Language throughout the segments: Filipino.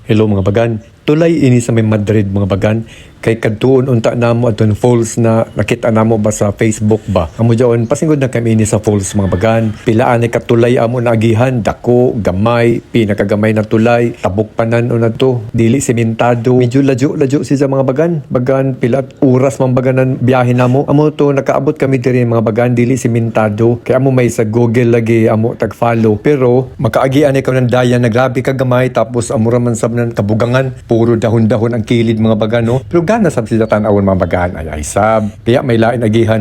Hello mga bagan. Tulay ini sa may Madrid mga bagan. Kay kadtuon unta namo aton falls na nakita namo ba sa Facebook ba. Amo jaon pasingod na kami ini sa falls mga bagan. Pilaan ni katulay amo naagihan, dako, gamay, pinakagamay na tulay, tabok panan una to. Dili sementado. Medyo lajo siya mga bagan. Bagan pilat oras mga baganan biyahe namo. Amo to nakaabot kami diri mga bagan dili sementado. Kay amo may sa Google lagi amo tag-follow. Pero makaagian ikaw ng dayan na grabe ka gamay tapos amo ra man sab nan kabugangan. Puro dahon-dahon ang kilid mga bagan no. Pero gana sab sila tanawon mga bagan ay sab. Kaya may lain agihan.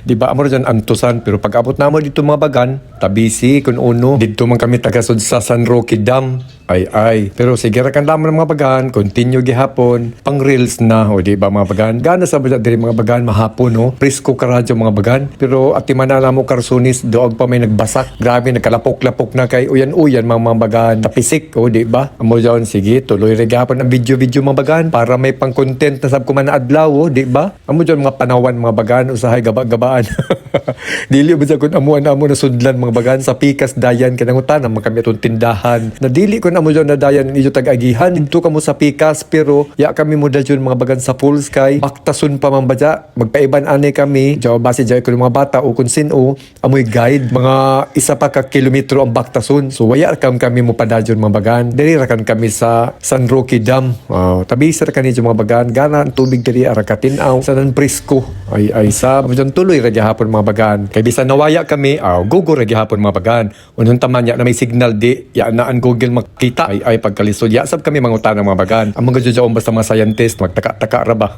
Di ba amo ra dyan antusan pero pag abot namo dito mga bagan, tabisi kun uno. Dito man kami tagasod sa San Roque Dam. Ay. Pero sige ra kan lamang mga bagan, continue gihapon, pang reels na o di ba mga bagan. Gana sa diri mga bagan mahapon no. Presko karadyo mga bagan. Pero atiman na mo karsunis doog pa may nagbasak. Grabe nagkalapok-lapok na kay uyan-uyan mga bagan. Tapisik o di ba? Amo jaon sige tuloy ra gihapon ang video mga bagan para may pang content na sab ko man na adlaw o di ba? Amo jaon mga panawan mga bagan usahay gaba-gabaan. Dili ba kun amuan amo na sudlan mga bagan sa pikas dayan kanangutan ang kami atong tindahan. Na dili ko amo dyan na dayan ninyo tag-agihan. Dito kamo sa pikas pero ya kami mo dyan mga bagan sa full sky. Baktasun pa man badya. Magpaiban ane kami. Diyaw base dyan ko mga bata o kung sino amoy guide. Mga isa pa ka kilometro ang baktasun. So waya kami mo padadyon mga bagan. Diri rakan kami sa San Roque Dam. Tabi sa rakan ninyo mga bagan. Gana ang tubig diri arakatinaw. Sa nan presko. Ay sab. Dyan tuloy radya hapon mga bagan. Kay bisan nawaya kami. Gugo radya hapon mga bagan. Unong tamanya na may signal di. Ya na ang Google kita ay pagkalisod yasab kami mangutan ng mga bagan amo gadyo jaon basta mga scientist magtaka-taka ra ba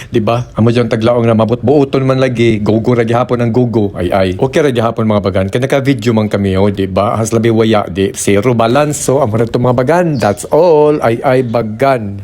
di ba amo jong taglaong na mabot buoton man lagi gogo ra gihapon ang gogo ay okay ra gihapon mga bagan kay naka video man kami di ba has labi waya di zero balance so amo ra to mga bagan that's all ay bagan.